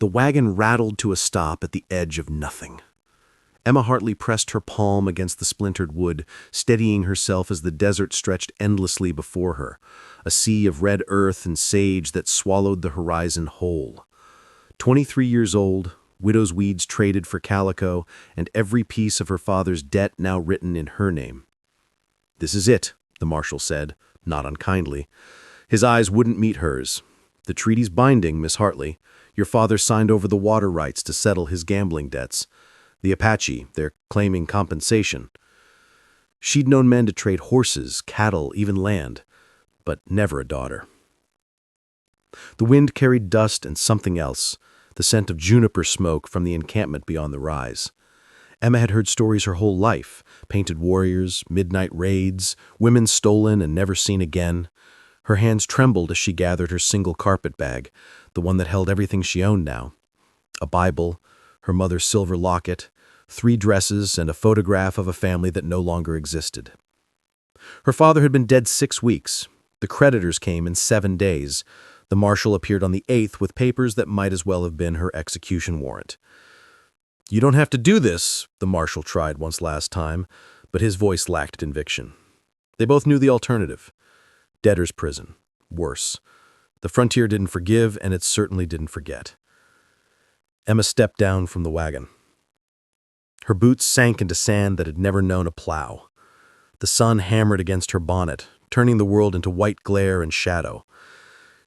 The wagon rattled to a stop at the edge of nothing. Emma Hartley pressed her palm against the splintered wood, steadying herself as the desert stretched endlessly before her, a sea of red earth and sage that swallowed the horizon whole. 23 years old, widow's weeds traded for calico, and every piece of her father's debt now written in her name. "This is it," the marshal said, not unkindly. His eyes wouldn't meet hers. "The treaty's binding, Miss Hartley. Your father signed over the water rights to settle his gambling debts. The Apache, they're claiming compensation." She'd known men to trade horses, cattle, even land, but never a daughter. The wind carried dust and something else, the scent of juniper smoke from the encampment beyond the rise. Emma had heard stories her whole life, painted warriors, midnight raids, women stolen and never seen again. Her hands trembled as she gathered her single carpet bag, the one that held everything she owned now. A Bible, her mother's silver locket, 3 dresses, and a photograph of a family that no longer existed. Her father had been dead 6 weeks. The creditors came in 7 days. The marshal appeared on the 8th with papers that might as well have been her execution warrant. "You don't have to do this," the marshal tried once last time, but his voice lacked conviction. They both knew the alternative. Debtor's prison. Worse. The frontier didn't forgive, and it certainly didn't forget. Emma stepped down from the wagon. Her boots sank into sand that had never known a plow. The sun hammered against her bonnet, turning the world into white glare and shadow.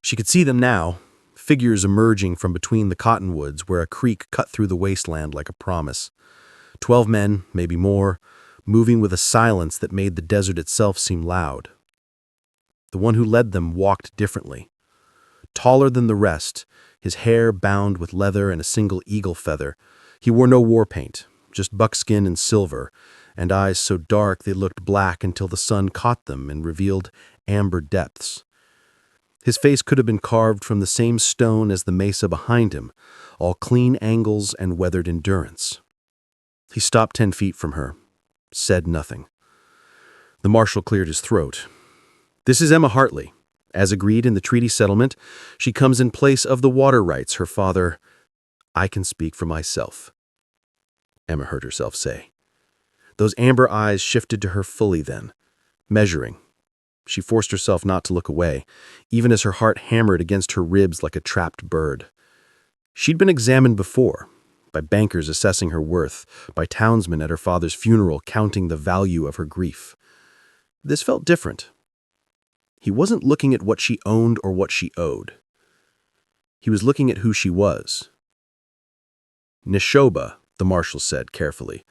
She could see them now, figures emerging from between the cottonwoods where a creek cut through the wasteland like a promise. 12 men, maybe more, moving with a silence that made the desert itself seem loud. The one who led them walked differently. Taller than the rest, his hair bound with leather and a single eagle feather, he wore no war paint, just buckskin and silver, and eyes so dark they looked black until the sun caught them and revealed amber depths. His face could have been carved from the same stone as the mesa behind him, all clean angles and weathered endurance. He stopped 10 feet from her, said nothing. The marshal cleared his throat. "This is Emma Hartley. As agreed in the treaty settlement, she comes in place of the water rights her father—" "I can speak for myself," Emma heard herself say. Those amber eyes shifted to her fully then, measuring. She forced herself not to look away, even as her heart hammered against her ribs like a trapped bird. She'd been examined before, by bankers assessing her worth, by townsmen at her father's funeral counting the value of her grief. This felt different. He wasn't looking at what she owned or what she owed. He was looking at who she was. "Neshoba," the marshal said carefully.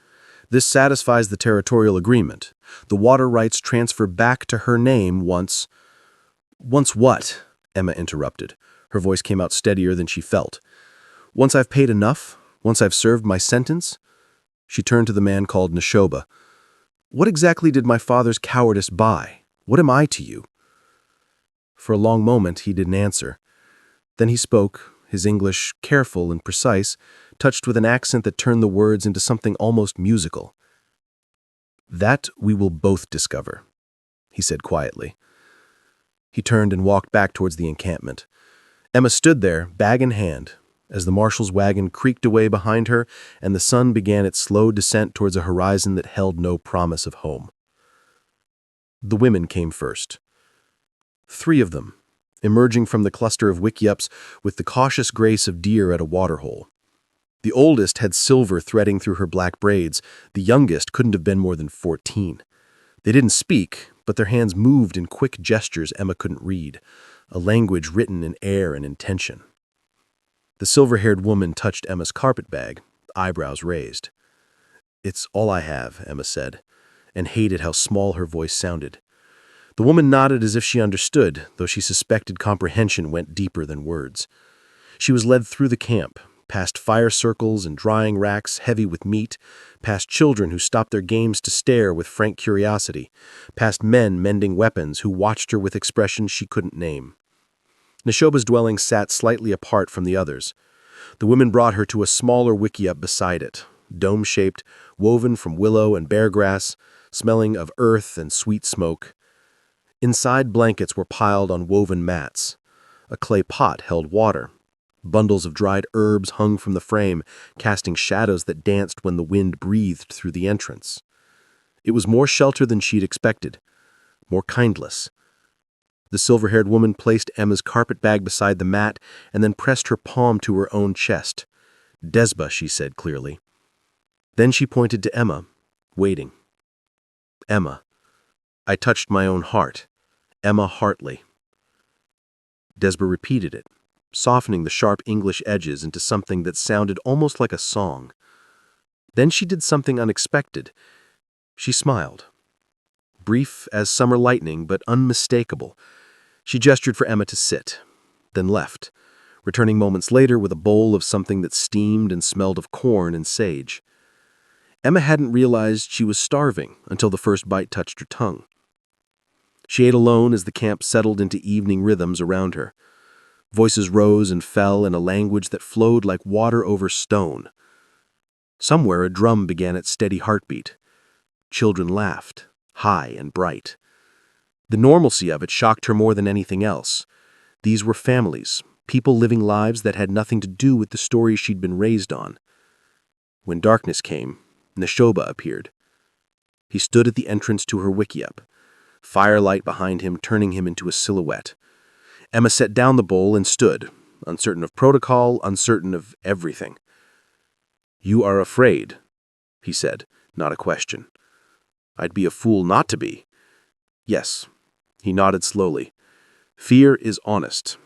"This satisfies the territorial agreement. The water rights transfer back to her name once—" "Once what?" Emma interrupted. Her voice came out steadier than she felt. "Once I've paid enough? Once I've served my sentence?" She turned to the man called Neshoba. "What exactly did my father's cowardice buy? What am I to you?" For a long moment he didn't answer. Then he spoke, his English careful and precise, touched with an accent that turned the words into something almost musical. "That we will both discover," he said quietly. He turned and walked back towards the encampment. Emma stood there, bag in hand, as the marshal's wagon creaked away behind her and the sun began its slow descent towards a horizon that held no promise of home. The women came first. 3 of them, emerging from the cluster of wickiups with the cautious grace of deer at a waterhole. The oldest had silver threading through her black braids. The youngest couldn't have been more than 14. They didn't speak, but their hands moved in quick gestures Emma couldn't read, a language written in air and intention. The silver-haired woman touched Emma's carpetbag, eyebrows raised. "It's all I have," Emma said, and hated how small her voice sounded. The woman nodded as if she understood, though she suspected comprehension went deeper than words. She was led through the camp, past fire circles and drying racks heavy with meat, past children who stopped their games to stare with frank curiosity, past men mending weapons who watched her with expressions she couldn't name. Neshoba's dwelling sat slightly apart from the others. The women brought her to a smaller wickiup beside it, dome-shaped, woven from willow and bear grass, smelling of earth and sweet smoke. Inside, blankets were piled on woven mats. A clay pot held water. Bundles of dried herbs hung from the frame, casting shadows that danced when the wind breathed through the entrance. It was more shelter than she'd expected, more kindless. The silver-haired woman placed Emma's carpet bag beside the mat and then pressed her palm to her own chest. "Desba," she said clearly. Then she pointed to Emma, waiting. "Emma." I touched my own heart. Emma Hartley. Desba repeated it, softening the sharp English edges into something that sounded almost like a song. Then she did something unexpected. She smiled. Brief as summer lightning, but unmistakable. She gestured for Emma to sit, then left, returning moments later with a bowl of something that steamed and smelled of corn and sage. Emma hadn't realized she was starving until the first bite touched her tongue. She ate alone as the camp settled into evening rhythms around her. Voices rose and fell in a language that flowed like water over stone. Somewhere a drum began its steady heartbeat. Children laughed, high and bright. The normalcy of it shocked her more than anything else. These were families, people living lives that had nothing to do with the stories she'd been raised on. When darkness came, Neshoba appeared. He stood at the entrance to her wickiup, firelight behind him turning him into a silhouette. Emma set down the bowl and stood, uncertain of protocol, uncertain of everything. "You are afraid," he said, not a question. "I'd be a fool not to be." "Yes." He nodded slowly. "Fear is honest."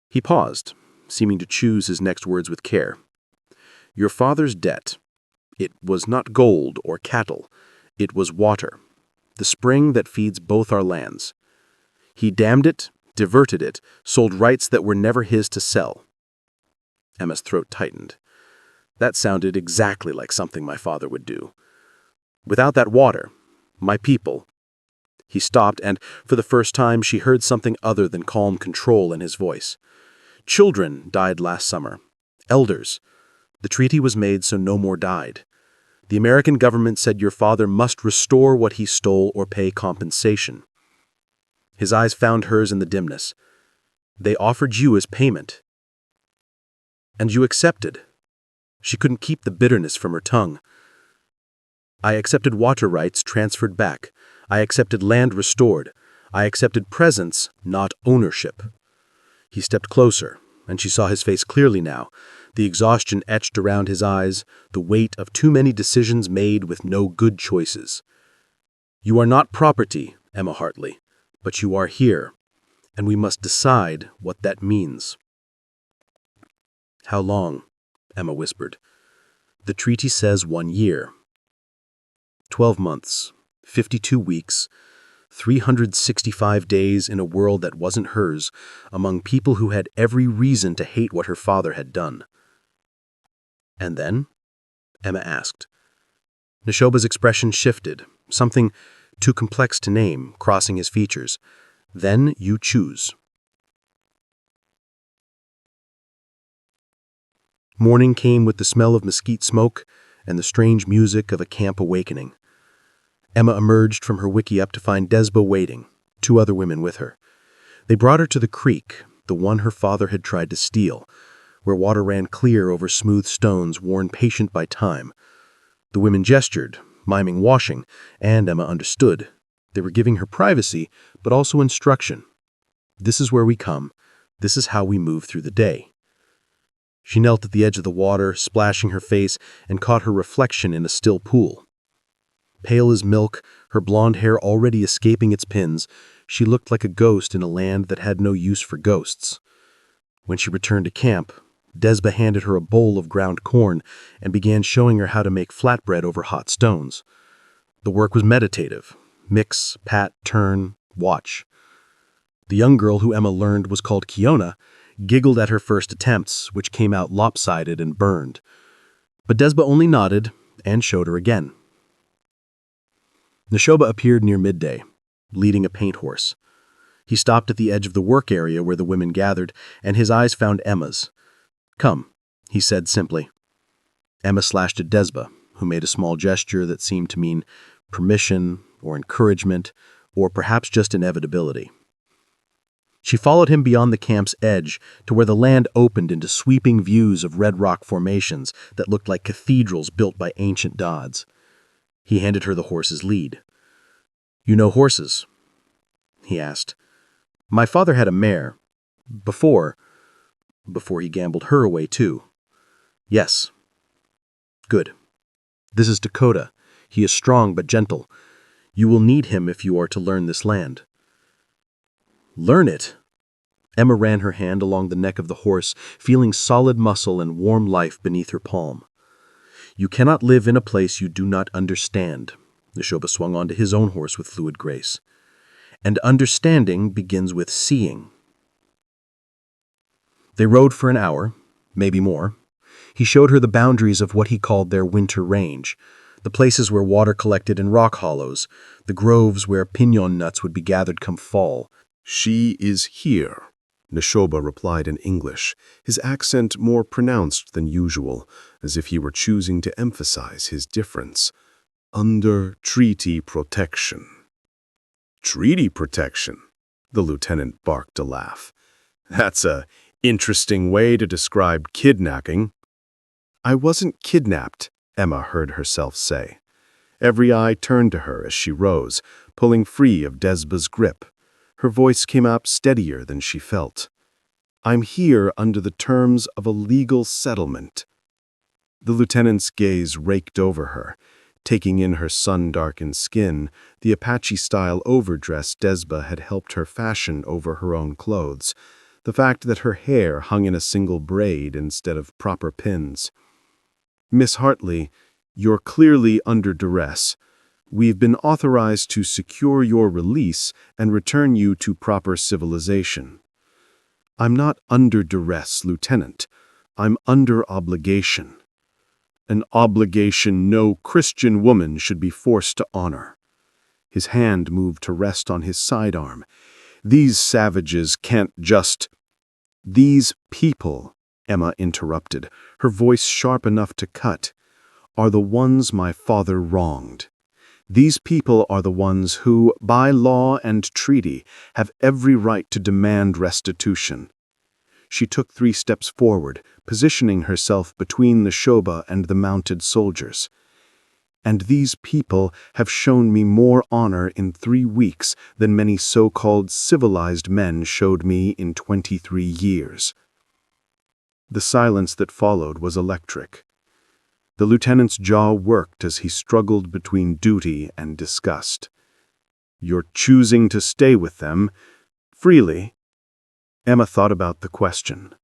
He paused, seeming to choose his next words with care. "Your father's debt. It was not gold or cattle. It was water, the spring that feeds both our lands. He dammed it, diverted it, sold rights that were never his to sell." Emma's throat tightened. That sounded exactly like something my father would do. "Without that water, my people—" He stopped, and for the first time she heard something other than calm control in his voice. "Children died last summer. Elders. The treaty was made so no more died. The American government said your father must restore what he stole or pay compensation." His eyes found hers in the dimness. "They offered you as payment. And you accepted." She couldn't keep the bitterness from her tongue. "I accepted water rights transferred back. I accepted land restored. I accepted presence, not ownership." He stepped closer, and she saw his face clearly now, the exhaustion etched around his eyes, the weight of too many decisions made with no good choices. "You are not property, Emma Hartley, but you are here, and we must decide what that means." "How long?" Emma whispered. "The treaty says 1 year. 12 months, 52 weeks, 365 days in a world that wasn't hers, among people who had every reason to hate what her father had done." "And then?" Emma asked. Neshoba's expression shifted, something too complex to name, crossing his features. "Then you choose." Morning came with the smell of mesquite smoke and the strange music of a camp awakening. Emma emerged from her wickiup to find Desba waiting, 2 other women with her. They brought her to the creek, the one her father had tried to steal, where water ran clear over smooth stones worn patient by time. The women gestured, miming washing, and Emma understood. They were giving her privacy, but also instruction. This is where we come. This is how we move through the day. She knelt at the edge of the water, splashing her face, and caught her reflection in a still pool. Pale as milk, her blonde hair already escaping its pins, she looked like a ghost in a land that had no use for ghosts. When she returned to camp, Desba handed her a bowl of ground corn and began showing her how to make flatbread over hot stones. The work was meditative. Mix, pat, turn, watch. The young girl who Emma learned was called Kiona giggled at her first attempts, which came out lopsided and burned. But Desba only nodded and showed her again. Neshoba appeared near midday, leading a paint horse. He stopped at the edge of the work area where the women gathered, and his eyes found Emma's. "Come," he said simply. Emma slashed at Desba, who made a small gesture that seemed to mean permission or encouragement or perhaps just inevitability. She followed him beyond the camp's edge to where the land opened into sweeping views of red rock formations that looked like cathedrals built by ancient gods. He handed her the horse's lead. "You know horses?" he asked. "My father had a mare. Before he gambled her away too." "Yes." "Good. This is Dakota. He is strong but gentle. You will need him if you are to learn this land." "Learn it?" Emma ran her hand along the neck of the horse, feeling solid muscle and warm life beneath her palm. "You cannot live in a place you do not understand." Neshoba swung onto his own horse with fluid grace. "And understanding begins with seeing." They rode for an hour, maybe more. He showed her the boundaries of what he called their winter range, the places where water collected in rock hollows, the groves where piñon nuts would be gathered come fall. "She is here," Neshoba replied in English, his accent more pronounced than usual, as if he were choosing to emphasize his difference. "Under treaty protection." "Treaty protection?" The lieutenant barked a laugh. "That's a interesting way to describe kidnapping." "I wasn't kidnapped," Emma heard herself say. Every eye turned to her as she rose, pulling free of Desba's grip. Her voice came out steadier than she felt. "I'm here under the terms of a legal settlement." The lieutenant's gaze raked over her, taking in her sun-darkened skin, the Apache-style overdress Desba had helped her fashion over her own clothes, the fact that her hair hung in a single braid instead of proper pins. "Miss Hartley, you're clearly under duress. We've been authorized to secure your release and return you to proper civilization." "I'm not under duress, Lieutenant. I'm under obligation." "An obligation no Christian woman should be forced to honor." His hand moved to rest on his sidearm. "These savages can't just—" "These people," Emma interrupted, her voice sharp enough to cut, "are the ones my father wronged. These people are the ones who, by law and treaty, have every right to demand restitution." She took 3 steps forward, positioning herself between the Shoba and the mounted soldiers. "And these people have shown me more honor in 3 weeks than many so-called civilized men showed me in 23 years." The silence that followed was electric. The lieutenant's jaw worked as he struggled between duty and disgust. "You're choosing to stay with them freely?" Emma thought about the question,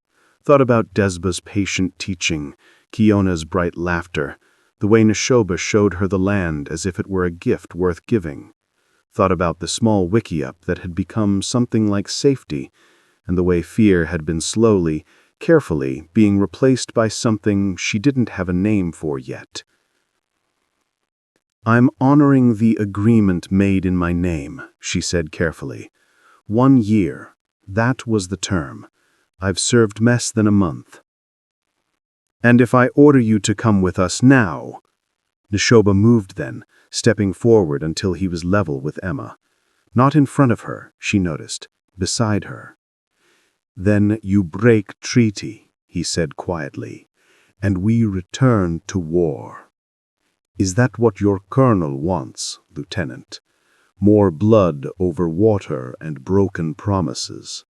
thought about Desba's patient teaching, Kiona's bright laughter, the way Neshoba showed her the land as if it were a gift worth giving, thought about the small wickiup that had become something like safety, and the way fear had been slowly, carefully being replaced by something she didn't have a name for yet. "I'm honoring the agreement made in my name," she said carefully. 1 year. That was the term. I've served less than a month. "And if I order you to come with us now—" Neshoba moved then, stepping forward until he was level with Emma. Not in front of her, she noticed, beside her. "Then you break treaty," he said quietly, "and we return to war. Is that what your colonel wants, Lieutenant? More blood over water and broken promises?"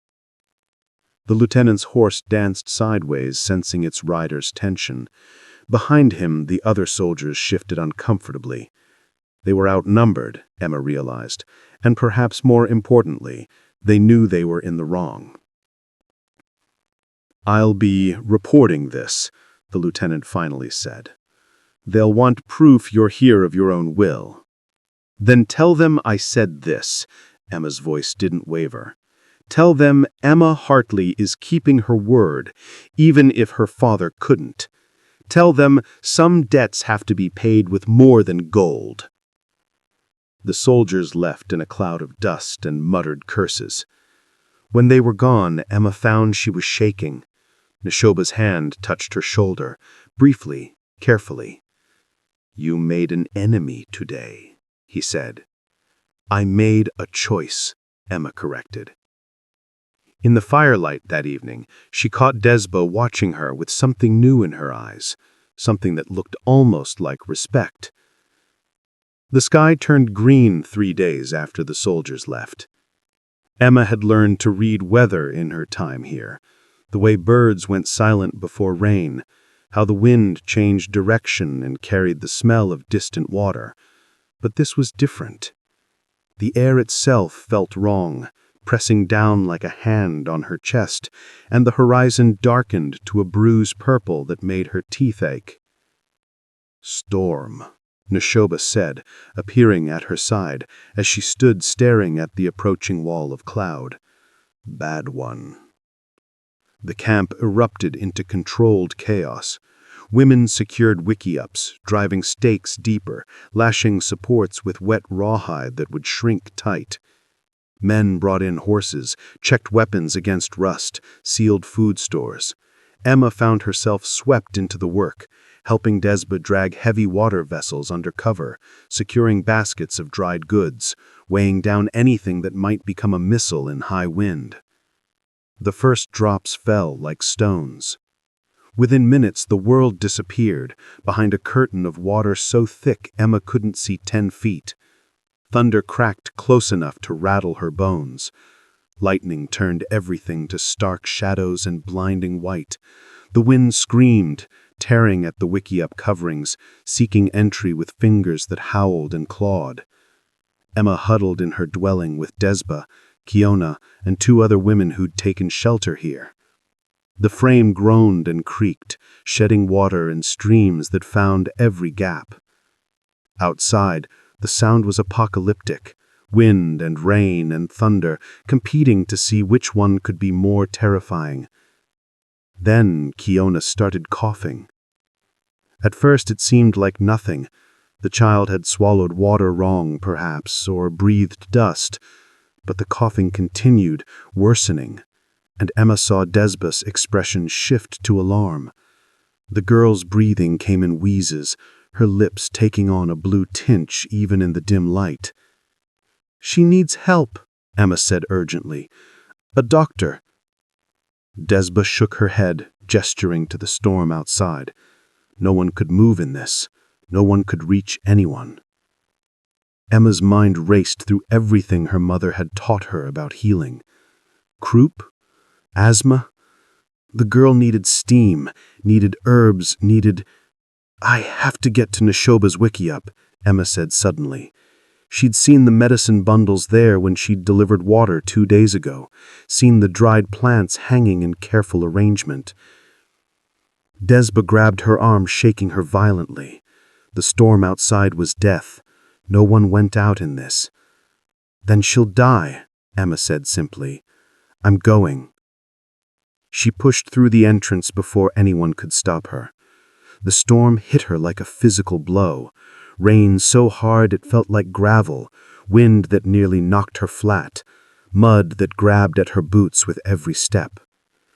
The lieutenant's horse danced sideways, sensing its rider's tension. Behind him, the other soldiers shifted uncomfortably. They were outnumbered, Emma realized, and perhaps more importantly, they knew they were in the wrong. "I'll be reporting this," the lieutenant finally said. "They'll want proof you're here of your own will." "Then tell them I said this." Emma's voice didn't waver. "Tell them Emma Hartley is keeping her word, even if her father couldn't. Tell them some debts have to be paid with more than gold." The soldiers left in a cloud of dust and muttered curses. When they were gone, Emma found she was shaking. Neshoba's hand touched her shoulder, briefly, carefully. "You made an enemy today," he said. "I made a choice," Emma corrected. In the firelight that evening, she caught Desba watching her with something new in her eyes, something that looked almost like respect. The sky turned green 3 days after the soldiers left. Emma had learned to read weather in her time here, the way birds went silent before rain, how the wind changed direction and carried the smell of distant water. But this was different. The air itself felt wrong, pressing down like a hand on her chest, and the horizon darkened to a bruise purple that made her teeth ache. "Storm," Neshoba said, appearing at her side as she stood staring at the approaching wall of cloud. "Bad one." The camp erupted into controlled chaos. Women secured wickiups, driving stakes deeper, lashing supports with wet rawhide that would shrink tight. Men brought in horses, checked weapons against rust, sealed food stores. Emma found herself swept into the work, helping Desba drag heavy water vessels under cover, securing baskets of dried goods, weighing down anything that might become a missile in high wind. The first drops fell like stones. Within minutes, the world disappeared, behind a curtain of water so thick Emma couldn't see 10 feet. Thunder cracked close enough to rattle her bones. Lightning turned everything to stark shadows and blinding white. The wind screamed, tearing at the wickiup coverings, seeking entry with fingers that howled and clawed. Emma huddled in her dwelling with Desba, Kiona, and 2 other women who'd taken shelter here. The frame groaned and creaked, shedding water in streams that found every gap. Outside, the sound was apocalyptic, wind and rain and thunder competing to see which one could be more terrifying. Then Kiona started coughing. At first it seemed like nothing. The child had swallowed water wrong, perhaps, or breathed dust. But the coughing continued, worsening, and Emma saw Desba's expression shift to alarm. The girl's breathing came in wheezes, her lips taking on a blue tinge even in the dim light. "She needs help," Emma said urgently. "A doctor." Desba shook her head, gesturing to the storm outside. No one could move in this. No one could reach anyone. Emma's mind raced through everything her mother had taught her about healing. Croup? Asthma? The girl needed steam, needed herbs, needed... "I have to get to Neshoba's wickiup," Emma said suddenly. She'd seen the medicine bundles there when she'd delivered water 2 days ago, seen the dried plants hanging in careful arrangement. Desba grabbed her arm, shaking her violently. The storm outside was death. No one went out in this. "Then she'll die," Emma said simply. "I'm going." She pushed through the entrance before anyone could stop her. The storm hit her like a physical blow. Rain so hard it felt like gravel, wind that nearly knocked her flat, mud that grabbed at her boots with every step.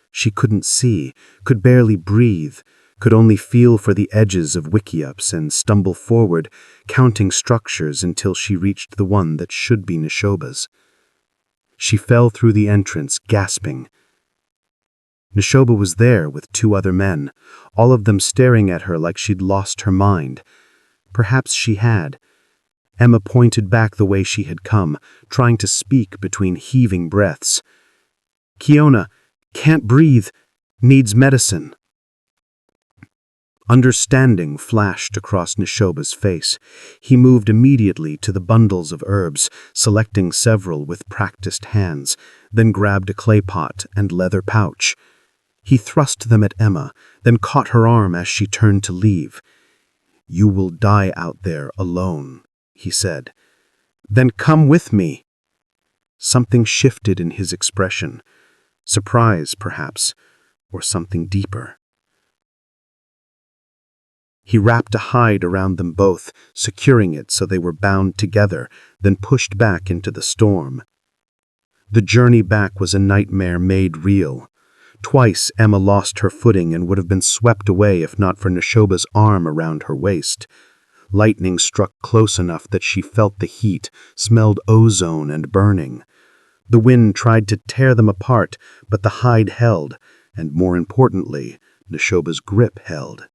She couldn't see, could barely breathe, could only feel for the edges of wickiups and stumble forward, counting structures until she reached the one that should be Neshoba's. She fell through the entrance, gasping. Neshoba was there with 2 other men, all of them staring at her like she'd lost her mind. Perhaps she had. Emma pointed back the way she had come, trying to speak between heaving breaths. "Kiona, can't breathe, needs medicine." Understanding flashed across Neshoba's face. He moved immediately to the bundles of herbs, selecting several with practiced hands, then grabbed a clay pot and leather pouch. He thrust them at Emma, then caught her arm as she turned to leave. "You will die out there alone," he said. "Then come with me." Something shifted in his expression. Surprise, perhaps, or something deeper. He wrapped a hide around them both, securing it so they were bound together, then pushed back into the storm. The journey back was a nightmare made real. Twice Emma lost her footing and would have been swept away if not for Neshoba's arm around her waist. Lightning struck close enough that she felt the heat, smelled ozone and burning. The wind tried to tear them apart, but the hide held, and more importantly, Neshoba's grip held.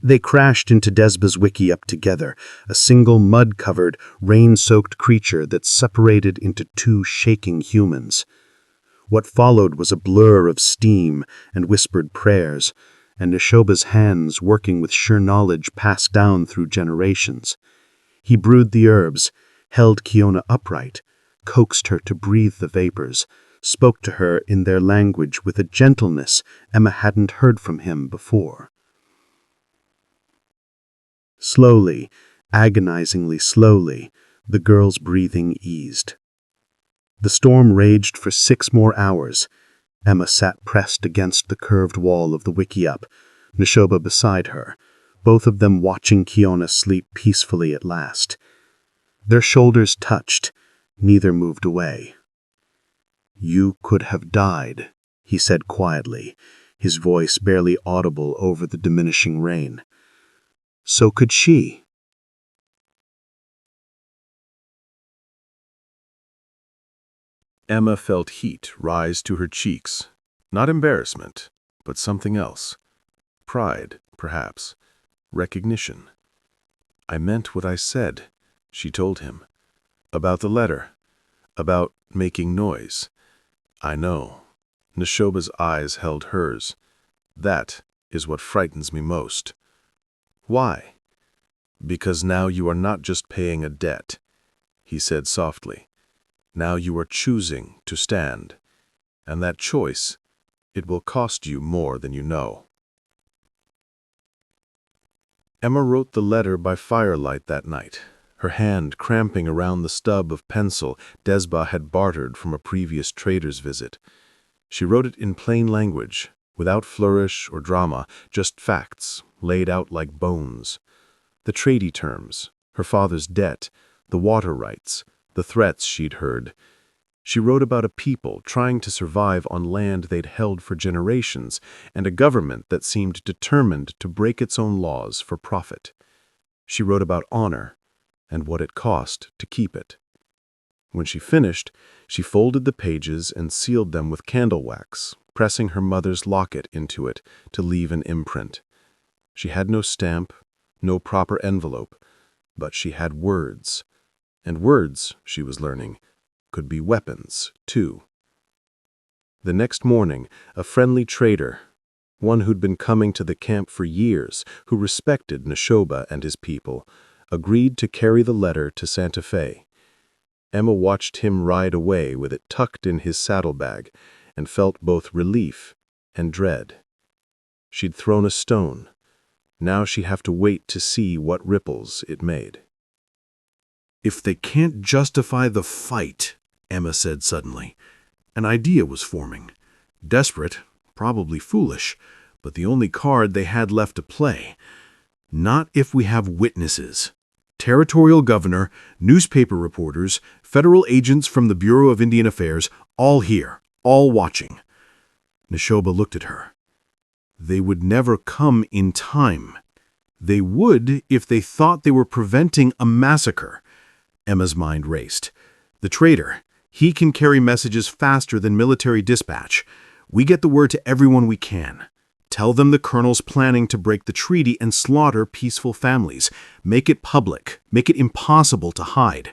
They crashed into Desba's wickiup together, a single mud-covered, rain-soaked creature that separated into two shaking humans. What followed was a blur of steam and whispered prayers, and Neshoba's hands working with sure knowledge passed down through generations. He brewed the herbs, held Kiona upright, coaxed her to breathe the vapors, spoke to her in their language with a gentleness Emma hadn't heard from him before. Slowly, agonizingly slowly, the girl's breathing eased. The storm raged for 6 more hours. Emma sat pressed against the curved wall of the wickiup, Neshoba beside her, both of them watching Kiona sleep peacefully at last. Their shoulders touched, neither moved away. "You could have died," he said quietly, his voice barely audible over the diminishing rain. "So could she." Emma felt heat rise to her cheeks. Not embarrassment, but something else. Pride, perhaps. Recognition. "I meant what I said," she told him. "About the letter. About making noise. I know." Neshoba's eyes held hers. "That is what frightens me most." "Why?" "Because now you are not just paying a debt," he said softly. "Now you are choosing to stand. And that choice, it will cost you more than you know." Emma wrote the letter by firelight that night, her hand cramping around the stub of pencil Desba had bartered from a previous trader's visit. She wrote it in plain language, without flourish or drama, just facts, laid out like bones. The treaty terms, her father's debt, the water rights, the threats she'd heard. She wrote about a people trying to survive on land they'd held for generations, and a government that seemed determined to break its own laws for profit. She wrote about honor, and what it cost to keep it. When she finished, she folded the pages and sealed them with candle wax, pressing her mother's locket into it to leave an imprint. She had no stamp, no proper envelope, but she had words. And words, she was learning, could be weapons, too. The next morning, a friendly trader, one who'd been coming to the camp for years, who respected Neshoba and his people, agreed to carry the letter to Santa Fe. Emma watched him ride away with it tucked in his saddlebag and felt both relief and dread. She'd thrown a stone. Now she'd have to wait to see what ripples it made. "If they can't justify the fight," Emma said suddenly, an idea was forming. Desperate, probably foolish, but the only card they had left to play. Not if we have witnesses. Territorial governor, newspaper reporters, federal agents from the Bureau of Indian Affairs, all here, all watching. Neshoba looked at her. They would never come in time. They would if they thought they were preventing a massacre. Emma's mind raced. The traitor, he can carry messages faster than military dispatch. We get the word to everyone we can. Tell them the colonel's planning to break the treaty and slaughter peaceful families. Make it public. Make it impossible to hide.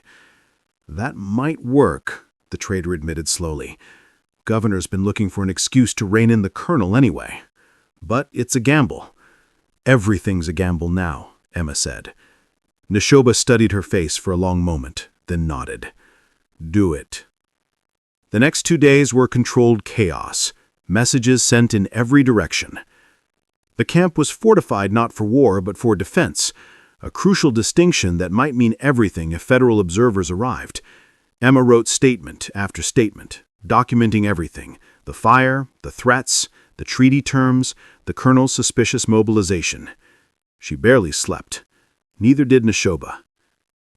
That might work, the traitor admitted slowly. Governor's been looking for an excuse to rein in the colonel anyway. But it's a gamble. Everything's a gamble now, Emma said. Neshoba studied her face for a long moment, then nodded. Do it. The next 2 days were controlled chaos, messages sent in every direction. The camp was fortified not for war but for defense, a crucial distinction that might mean everything if federal observers arrived. Emma wrote statement after statement, documenting everything, the fire, the threats, the treaty terms, the colonel's suspicious mobilization. She barely slept. Neither did Neshoba.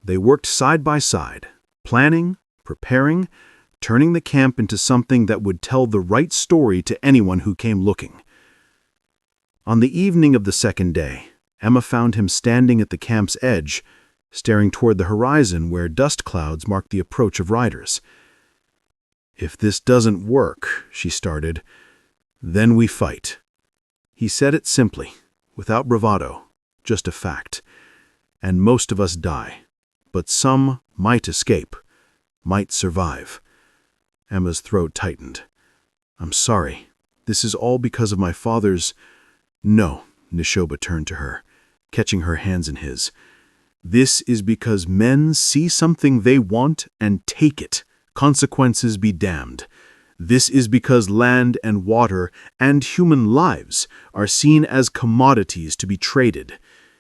They worked side by side, planning, preparing, turning the camp into something that would tell the right story to anyone who came looking. On the evening of the second day, Emma found him standing at the camp's edge, staring toward the horizon where dust clouds marked the approach of riders. "If this doesn't work," she started, "then we fight." He said it simply, without bravado, just a fact. And most of us die. But some might escape, might survive. Emma's throat tightened. "I'm sorry. This is all because of my father's—" "No," Neshoba turned to her, catching her hands in his. "This is because men see something they want and take it. Consequences be damned. This is because land and water and human lives are seen as commodities to be traded.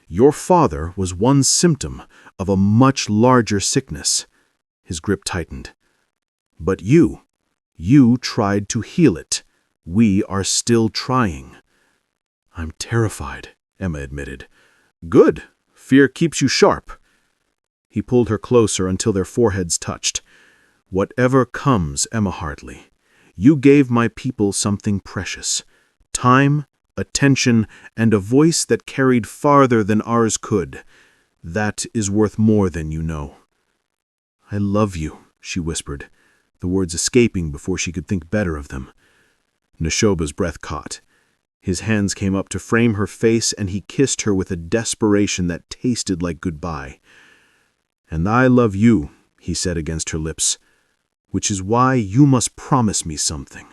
Your father was one symptom of a much larger sickness." His grip tightened. "But you tried to heal it. We are still trying." "I'm terrified," Emma admitted. "Good. Fear keeps you sharp." He pulled her closer until their foreheads touched. "Whatever comes, Emma Hartley, you gave my people something precious. Time, attention, and a voice that carried farther than ours could. That is worth more than you know." "I love you," she whispered, the words escaping before she could think better of them. Neshoba's breath caught. His hands came up to frame her face, and he kissed her with a desperation that tasted like goodbye. "And I love you," he said against her lips, "which is why you must promise me something.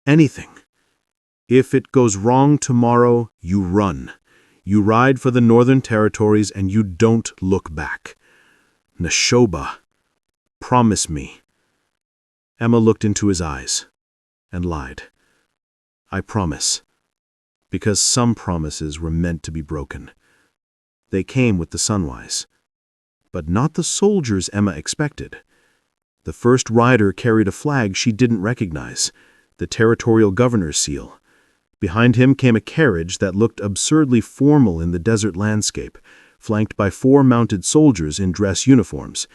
Anything. If it goes wrong tomorrow, you run. You ride for the Northern Territories and you don't look back. Neshoba, promise me." Emma looked into his eyes and lied. "I promise." Because some promises were meant to be broken. They came with the sunrise. But not the soldiers Emma expected. The first rider carried a flag she didn't recognize, the territorial governor's seal. Behind him came a carriage that looked absurdly formal in the desert landscape, flanked by 4 mounted soldiers in dress uniforms.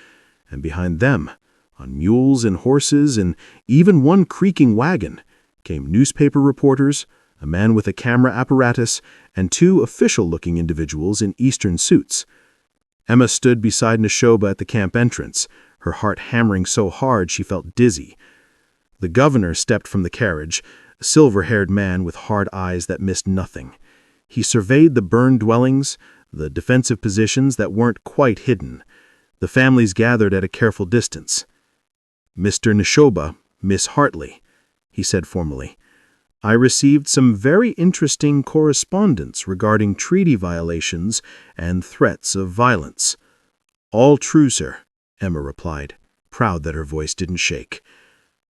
And behind them, on mules and horses and even one creaking wagon, came newspaper reporters, a man with a camera apparatus, and 2 official-looking individuals in Eastern suits. Emma stood beside Neshoba at the camp entrance, her heart hammering so hard she felt dizzy. The governor stepped from the carriage, a silver-haired man with hard eyes that missed nothing. He surveyed the burned dwellings, the defensive positions that weren't quite hidden. The families gathered at a careful distance. "Mr. Neshoba, Miss Hartley," he said formally, "I received some very interesting correspondence regarding treaty violations and threats of violence." "All true, sir," Emma replied, proud that her voice didn't shake.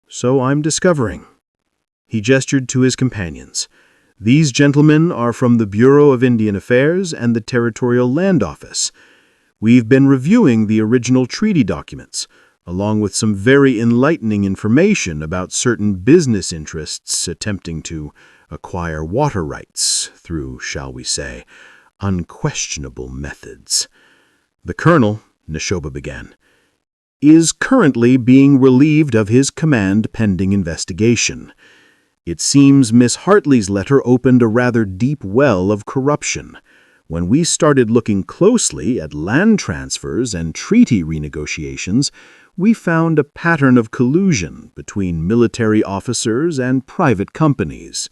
"So I'm discovering." He gestured to his companions. "These gentlemen are from the Bureau of Indian Affairs and the Territorial Land Office. We've been reviewing the original treaty documents, along with some very enlightening information about certain business interests attempting to acquire water rights through, shall we say, unquestionable methods. The colonel," Neshoba began, "is currently being relieved of his command pending investigation. It seems Miss Hartley's letter opened a rather deep well of corruption. When we started looking closely at land transfers and treaty renegotiations, we found a pattern of collusion between military officers and private companies."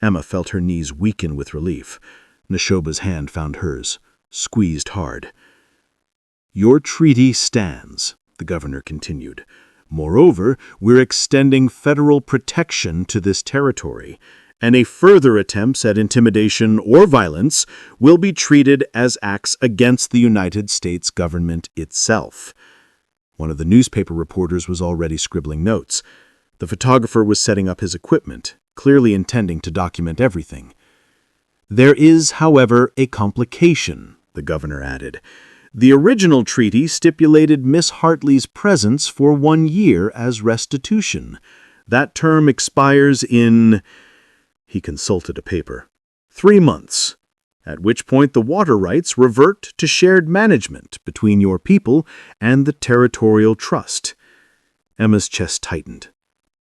Emma felt her knees weaken with relief. Neshoba's hand found hers, squeezed hard. "Your treaty stands," the governor continued. "Moreover, we're extending federal protection to this territory. Any further attempts at intimidation or violence will be treated as acts against the United States government itself." One of the newspaper reporters was already scribbling notes. The photographer was setting up his equipment, clearly intending to document everything. "There is, however, a complication," the governor added. "The original treaty stipulated Miss Hartley's presence for 1 year as restitution. That term expires in—" he consulted a paper, "3 months, at which point the water rights revert to shared management between your people and the Territorial Trust." Emma's chest tightened.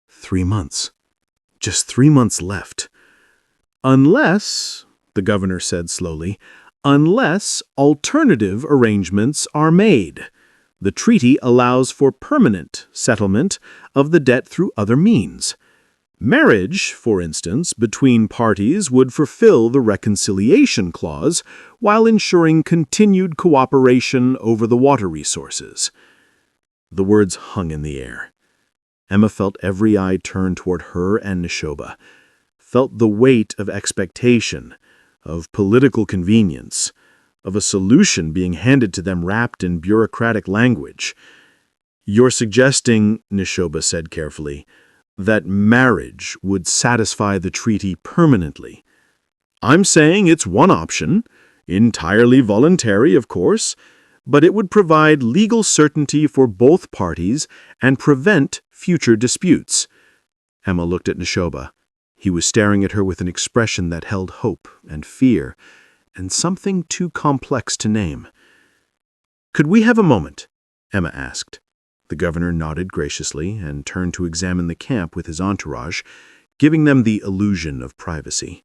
3 months. Just 3 months left. "Unless," the governor said slowly, "unless alternative arrangements are made. The treaty allows for permanent settlement of the debt through other means. Marriage, for instance, between parties would fulfill the reconciliation clause while ensuring continued cooperation over the water resources. The words hung in the air. Emma felt every eye turn toward her and Neshoba, felt the weight of expectation, of political convenience, of a solution being handed to them wrapped in bureaucratic language. "You're suggesting," Neshoba said carefully, "that marriage would satisfy the treaty permanently." "I'm saying it's one option, entirely voluntary, of course, but it would provide legal certainty for both parties and prevent future disputes." Emma looked at Neshoba. He was staring at her with an expression that held hope and fear, and something too complex to name. "Could we have a moment?" Emma asked. The governor nodded graciously and turned to examine the camp with his entourage, giving them the illusion of privacy.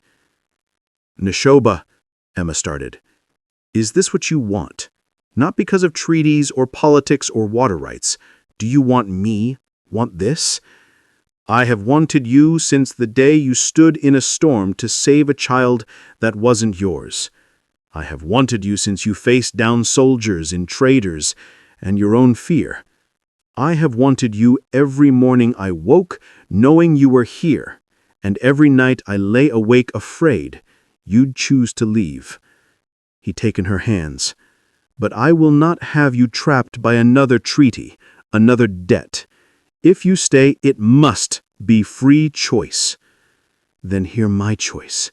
"Neshoba," Emma started, "is this what you want? Not because of treaties or politics or water rights. Do you want me? Want this? I have wanted you since the day you stood in a storm to save a child that wasn't yours. I have wanted you since you faced down soldiers and traitors and your own fear. I have wanted you every morning I woke knowing you were here, and every night I lay awake afraid you'd choose to leave." He'd taken her hands. "But I will not have you trapped by another treaty, another debt. If you stay, it must be free choice." "Then hear my choice."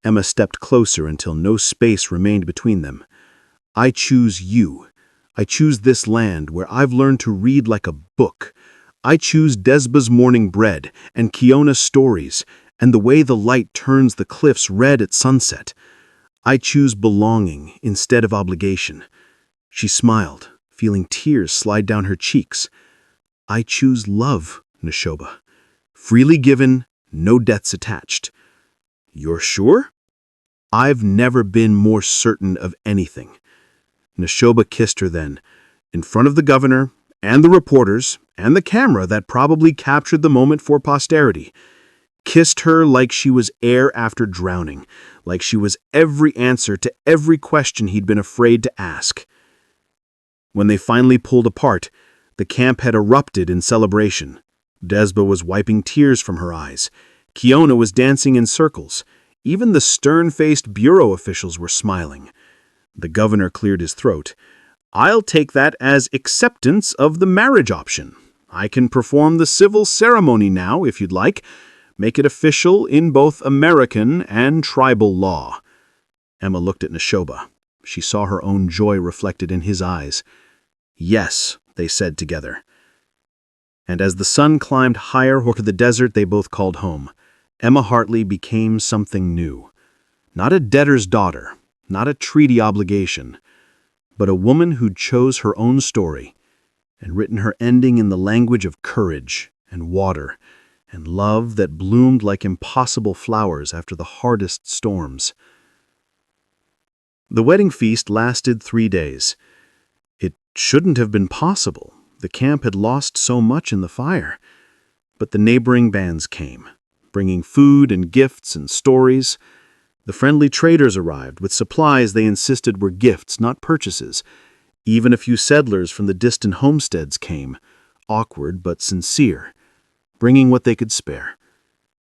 Emma stepped closer until no space remained between them. "I choose you. I choose this land where I've learned to read like a book. I choose Desba's morning bread and Kiona's stories and the way the light turns the cliffs red at sunset. I choose belonging instead of obligation." She smiled, feeling tears slide down her cheeks. "I choose love, Neshoba. Freely given, no debts attached." "You're sure?" "I've never been more certain of anything." Neshoba kissed her then, in front of the governor and the reporters and the camera that probably captured the moment for posterity. Kissed her like she was air after drowning, like she was every answer to every question he'd been afraid to ask. When they finally pulled apart, the camp had erupted in celebration. Desba was wiping tears from her eyes. Kiona was dancing in circles. Even the stern-faced bureau officials were smiling. The governor cleared his throat. "I'll take that as acceptance of the marriage option. I can perform the civil ceremony now, if you'd like. Make it official in both American and tribal law." Emma looked at Neshoba. She saw her own joy reflected in his eyes. "Yes," they said together. And as the sun climbed higher over the desert they both called home, Emma Hartley became something new. Not a debtor's daughter, not a treaty obligation, but a woman who'd chose her own story and written her ending in the language of courage and water and love that bloomed like impossible flowers after the hardest storms. The wedding feast lasted 3 days. It shouldn't have been possible. The camp had lost so much in the fire. But the neighboring bands came, bringing food and gifts and stories. The friendly traders arrived with supplies they insisted were gifts, not purchases. Even a few settlers from the distant homesteads came, awkward but sincere, bringing what they could spare.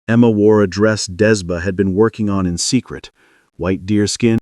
Emma wore a dress Desba had been working on in secret, white deerskin